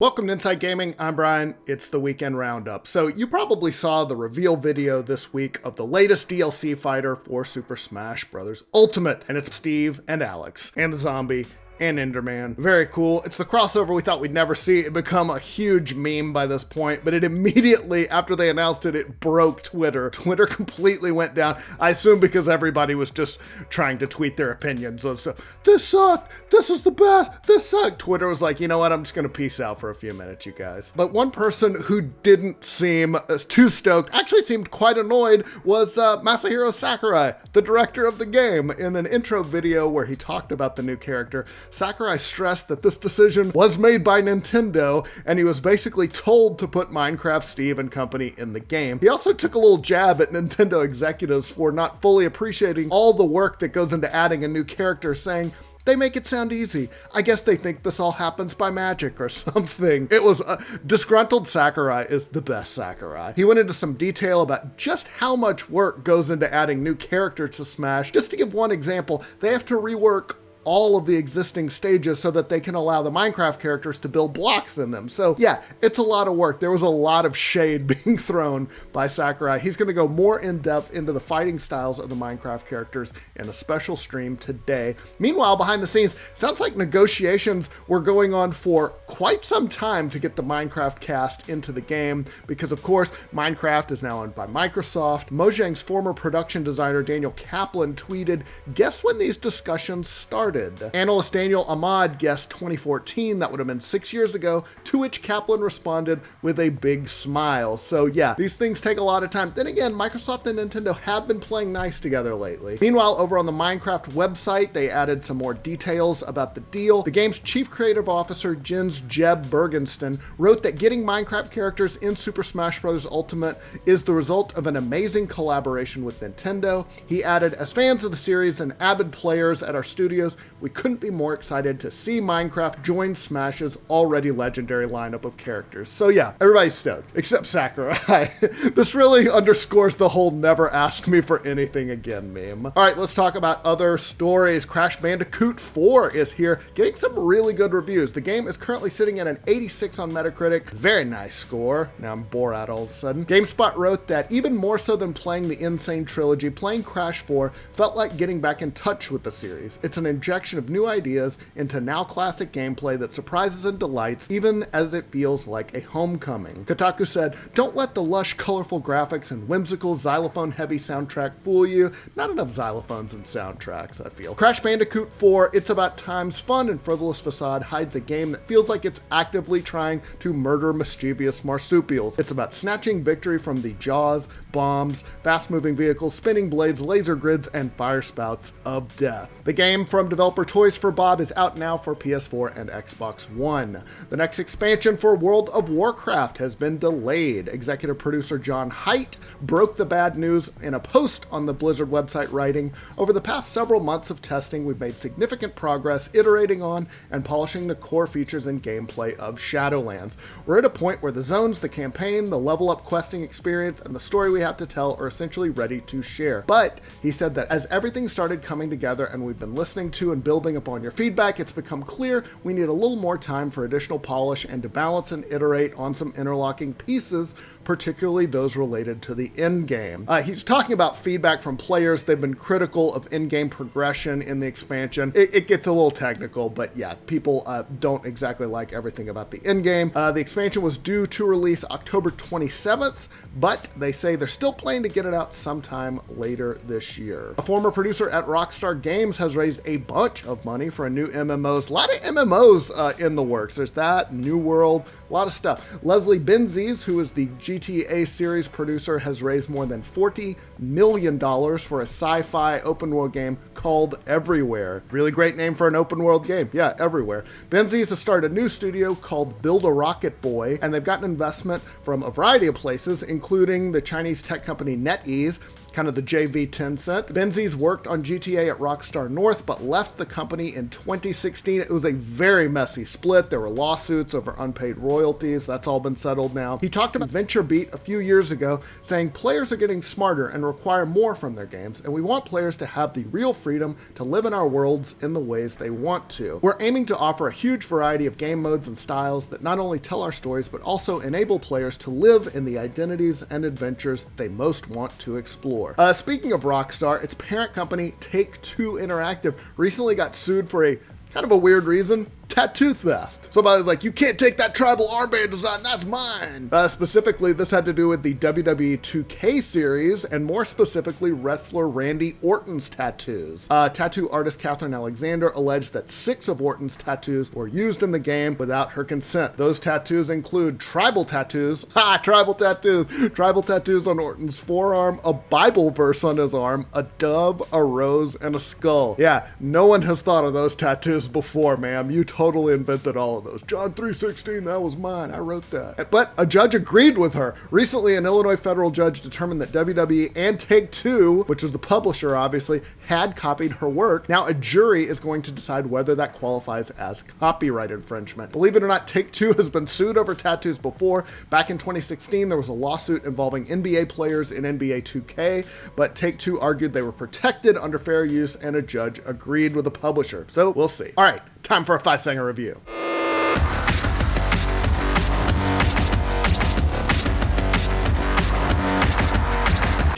Welcome to Inside Gaming, I'm Brian, it's the Weekend Roundup. So you probably saw the reveal video this week of the latest DLC fighter for Super Smash Bros. Ultimate, and it's Steve and Alex, and the zombie, and Enderman. Very cool. It's the crossover we thought we'd never see. It become a huge meme by this point, but it immediately, after they announced it, it broke Twitter. Twitter completely went down. I assume because everybody was just trying to tweet their opinions on stuff. This sucked. This is the best. This sucked. Twitter was like, you know what? I'm just going to peace out for a few minutes, you guys. But one person who didn't seem too stoked, actually seemed quite annoyed, was Masahiro Sakurai, the director of the game. In an intro video where he talked about the new character, Sakurai stressed that this decision was made by Nintendo, and he was basically told to put Minecraft Steve and company in the game. He also took a little jab at Nintendo executives for not fully appreciating all the work that goes into adding a new character, saying, they make it sound easy. I guess they think this all happens by magic or something. It was disgruntled Sakurai is the best Sakurai. He went into some detail about just how much work goes into adding new characters to Smash. Just to give one example, they have to rework all of the existing stages so that they can allow the Minecraft characters to build blocks in them. So yeah, it's a lot of work. There was a lot of shade being thrown by Sakurai. He's going to go more in depth into the fighting styles of the Minecraft characters in a special stream today. Meanwhile, behind the scenes, sounds like negotiations were going on for quite some time to get the Minecraft cast into the game, because of course, Minecraft is now owned by Microsoft. Mojang's former production designer Daniel Kaplan tweeted, "Guess when these discussions started?" Analyst Daniel Ahmad guessed 2014, that would have been 6 years ago, to which Kaplan responded with a big smile. So yeah, these things take a lot of time. Then again, Microsoft and Nintendo have been playing nice together lately. Meanwhile, over on the Minecraft website, they added some more details about the deal. The game's chief creative officer, Jens Jeb Bergensten, wrote that getting Minecraft characters in Super Smash Bros. Ultimate is the result of an amazing collaboration with Nintendo. He added, as fans of the series and avid players at our studios, we couldn't be more excited to see Minecraft join Smash's already legendary lineup of characters. So yeah, everybody's stoked, except Sakurai. This really underscores the whole never ask me for anything again meme. All right, let's talk about other stories. Crash Bandicoot 4 is here, getting some really good reviews. The game is currently sitting at an 86 on Metacritic. Very nice score. Now I'm Borat all of a sudden. GameSpot wrote that even more so than playing the Insane trilogy, playing Crash 4 felt like getting back in touch with the series. It's an injection of new ideas into now classic gameplay that surprises and delights, even as it feels like a homecoming. Kotaku said, don't let the lush, colorful graphics and whimsical xylophone-heavy soundtrack fool you. Not enough xylophones in soundtracks, I feel. Crash Bandicoot 4, It's About Time's fun and frivolous facade hides a game that feels like it's actively trying to murder mischievous marsupials. It's about snatching victory from the jaws, bombs, fast-moving vehicles, spinning blades, laser grids, and fire spouts of death. The game from developer Toys for Bob is out now for PS4 and Xbox One. The next expansion for World of Warcraft has been delayed. Executive producer John Haidt broke the bad news in a post on the Blizzard website, writing, over the past several months of testing, we've made significant progress iterating on and polishing the core features and gameplay of Shadowlands. We're at a point where the zones, the campaign, the level up questing experience, and the story we have to tell are essentially ready to share. But he said that as everything started coming together and we've been listening to and building upon your feedback, it's become clear we need a little more time for additional polish and to balance and iterate on some interlocking pieces, particularly those related to the end game. He's talking about feedback from players. They've been critical of in-game progression in the expansion. It gets a little technical, but yeah, people don't exactly like everything about the end game. The expansion was due to release October 27th, but they say they're still planning to get it out sometime later this year. A former producer at Rockstar Games has raised a bunch of money for a new MMOs. A lot of MMOs in the works. There's that, New World, a lot of stuff. Leslie Benzies, who is the GTA series producer, has raised more than $40 million for a sci-fi open world game called Everywhere. Really great name for an open world game. Yeah, Everywhere. Benzies has started a new studio called Build a Rocket Boy, and they've gotten investment from a variety of places, including the Chinese tech company NetEase, kind of the JV Tencent. Benzies worked on GTA at Rockstar North, but left the company in 2016. It was a very messy split. There were lawsuits over unpaid royalties. That's all been settled now. He talked about VentureBeat a few years ago, saying players are getting smarter and require more from their games, and we want players to have the real freedom to live in our worlds in the ways they want to. We're aiming to offer a huge variety of game modes and styles that not only tell our stories, but also enable players to live in the identities and adventures they most want to explore. Speaking of Rockstar, its parent company, Take-Two Interactive, recently got sued for a kind of a weird reason: tattoo theft. Somebody was like, you can't take that tribal armband design, that's mine. Specifically, this had to do with the WWE 2K series, and more specifically, wrestler Randy Orton's tattoos. Tattoo artist Catherine Alexander alleged that 6 of Orton's tattoos were used in the game without her consent. Those tattoos include tribal tattoos. Tribal tattoos. Tribal tattoos on Orton's forearm, a Bible verse on his arm, a dove, a rose, and a skull. Yeah, no one has thought of those tattoos before, ma'am. You totally invented all of those. John 3:16, that was mine. I wrote that. But a judge agreed with her. Recently, an Illinois federal judge determined that WWE and Take-Two, which was the publisher obviously, had copied her work. Now a jury is going to decide whether that qualifies as copyright infringement. Believe it or not, Take-Two has been sued over tattoos before. Back in 2016, there was a lawsuit involving NBA players in NBA 2K, but Take-Two argued they were protected under fair use, and a judge agreed with the publisher. So we'll see. All right, time for a 5-second review.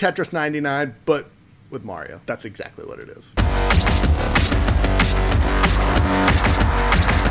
Tetris 99, but with Mario. That's exactly what it is.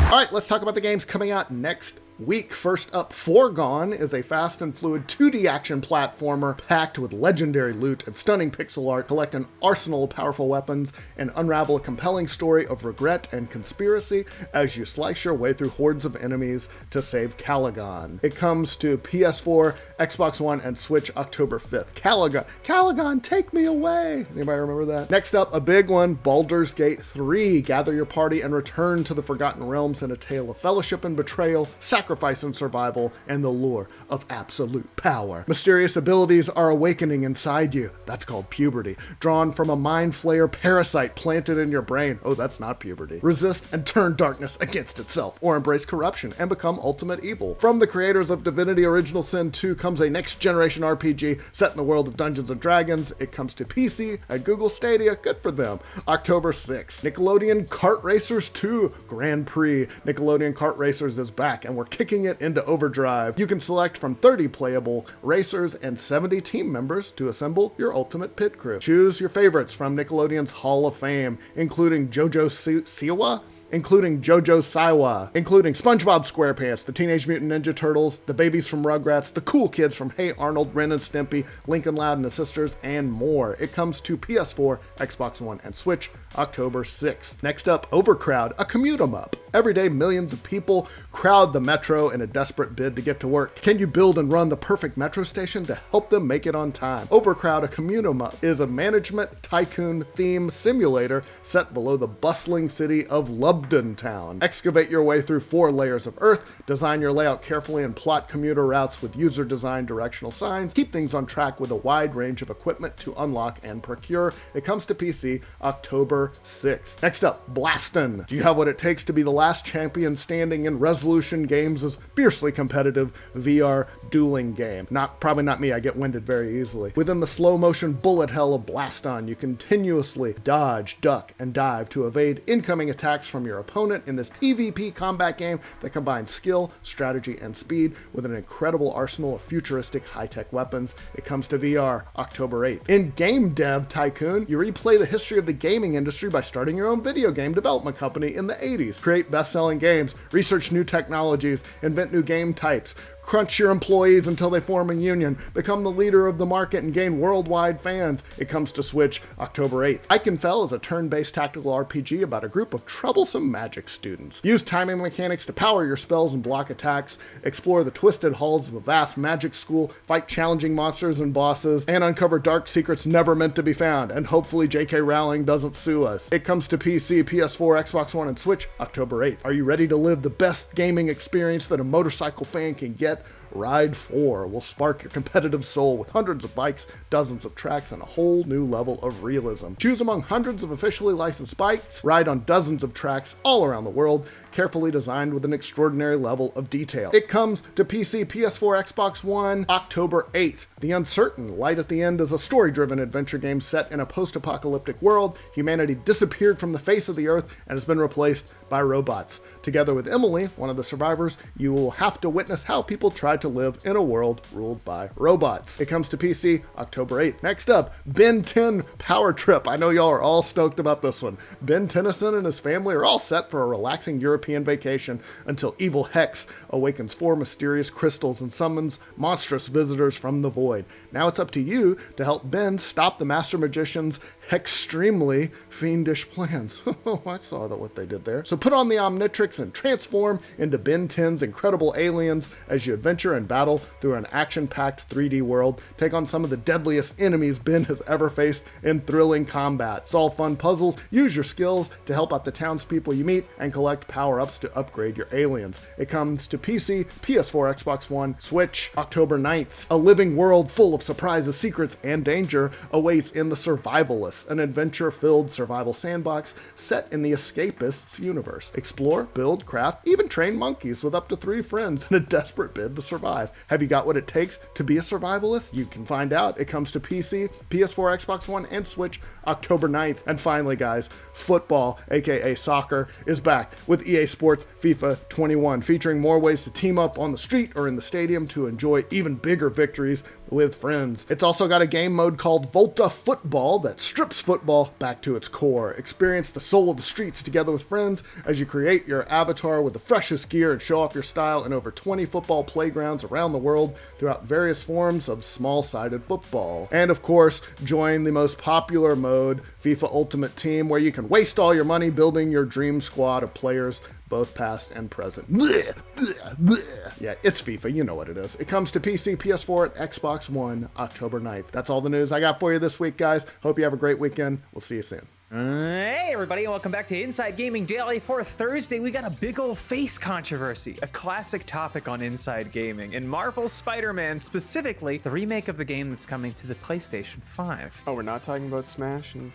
All right, let's talk about the games coming out next week. First up, Foregone is a fast and fluid 2D action platformer packed with legendary loot and stunning pixel art. Collect an arsenal of powerful weapons and unravel a compelling story of regret and conspiracy as you slice your way through hordes of enemies to save Caligon. It comes to PS4, Xbox One, and Switch October 5th. Caligon, take me away! Anybody remember that? Next up, a big one, Baldur's Gate 3. Gather your party and return to the Forgotten Realms in a tale of fellowship and betrayal, sacrifice and survival, and the lure of absolute power. Mysterious abilities are awakening inside you. That's called puberty. Drawn from a mind flayer parasite planted in your brain. Oh, that's not puberty. Resist and turn darkness against itself, or embrace corruption and become ultimate evil. From the creators of Divinity Original Sin 2 comes a next-generation RPG set in the world of Dungeons & Dragons. It comes to PC at Google Stadia. Good for them. October 6th. Nickelodeon Kart Racers 2 Grand Prix. Nickelodeon Kart Racers is back, and we're kicking it into overdrive. You can select from 30 playable racers and 70 team members to assemble your ultimate pit crew. Choose your favorites from Nickelodeon's Hall of Fame, including JoJo Siwa, including JoJo Siwa, including SpongeBob SquarePants, the Teenage Mutant Ninja Turtles, the babies from Rugrats, the cool kids from Hey Arnold, Ren and Stimpy, Lincoln Loud and the Sisters, and more. It comes to PS4, Xbox One, and Switch October 6th. Next up, Overcrowd, a commute 'em up. Every day, millions of people crowd the metro in a desperate bid to get to work. Can you build and run the perfect metro station to help them make it on time? Overcrowd, a commute 'em up is a management tycoon theme simulator set below the bustling city of Lubden Town. Excavate your way through 4 layers of earth, design your layout carefully, and plot commuter routes with user-designed directional signs. Keep things on track with a wide range of equipment to unlock and procure. It comes to PC October 6th. Next up, Blastin. Do you have what it takes to be the last champion standing in Resolution Games' fiercely competitive VR dueling game? Probably not me, I get winded very easily. Within the slow motion bullet hell of Blastin, you continuously dodge, duck, and dive to evade incoming attacks from your opponent in this PvP combat game that combines skill, strategy, and speed with an incredible arsenal of futuristic high-tech weapons. It comes to VR October 8th. In Game Dev Tycoon, you replay the history of the gaming industry by starting your own video game development company in the 80s. Create best-selling games, research new technologies, invent new game types, crunch your employees until they form a union, become the leader of the market, and gain worldwide fans. It comes to Switch October 8th. Eichenfel is a turn-based tactical RPG about a group of troublesome magic students. Use timing mechanics to power your spells and block attacks, explore the twisted halls of a vast magic school, fight challenging monsters and bosses, and uncover dark secrets never meant to be found, and hopefully J.K. Rowling doesn't sue us. It comes to PC, PS4, Xbox One, and Switch October 8th. Are you ready to live the best gaming experience that a motorcycle fan can get? get Ride 4 will spark your competitive soul with hundreds of bikes, dozens of tracks, and a whole new level of realism. Choose among hundreds of officially licensed bikes, ride on dozens of tracks all around the world, carefully designed with an extraordinary level of detail. It comes to PC, PS4, Xbox One, October 8th. The Uncertain light at the end is a story-driven adventure game set in a post-apocalyptic world. Humanity disappeared from the face of the earth and has been replaced by robots. Together with Emily, one of the survivors, you will have to witness how people try to live in a world ruled by robots. It comes to PC October 8th. Next up, Ben 10 Power Trip. I know y'all are all stoked about this one. Ben Tennyson and his family are all set for a relaxing European vacation until evil Hex awakens 4 mysterious crystals and summons monstrous visitors from the void. Now it's up to you to help Ben stop the Master Magician's extremely fiendish plans. I saw what they did there. So put on the Omnitrix and transform into Ben 10's incredible aliens as you adventure and battle through an action-packed 3D world. Take on some of the deadliest enemies Ben has ever faced in thrilling combat. Solve fun puzzles, use your skills to help out the townspeople you meet, and collect power-ups to upgrade your aliens. It comes to PC, PS4, Xbox One, Switch, October 9th. A living world full of surprises, secrets, and danger awaits in The Survivalists, an adventure-filled survival sandbox set in the Escapists universe. Explore, build, craft, even train monkeys with up to 3 friends in a desperate bid to survive. Have you got what it takes to be a survivalist? You can find out. It comes to PC, PS4, Xbox One, and Switch October 9th. And finally, guys, football, aka soccer, is back with EA Sports FIFA 21, featuring more ways to team up on the street or in the stadium to enjoy even bigger victories with friends. It's also got a game mode called Volta Football that strips football back to its core. Experience the soul of the streets together with friends as you create your avatar with the freshest gear and show off your style in over 20 football playgrounds around the world throughout various forms of small-sided football. And of course, join the most popular mode, FIFA Ultimate Team, where you can waste all your money building your dream squad of players, both past and present. Yeah, it's FIFA, you know what it is. It comes to PC, PS4, and Xbox One October 9th. That's all the news I got for you this week, guys. Hope you have a great weekend. We'll see you soon. Hey everybody, and welcome back to Inside Gaming Daily. For Thursday, we got a big old face controversy, a classic topic on Inside Gaming, and Marvel's Spider-Man, specifically the remake of the game that's coming to the PlayStation 5. Oh, we're not talking about Smash and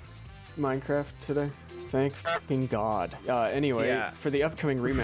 Minecraft today? Thank fucking God. Anyway, Yeah. for the upcoming remake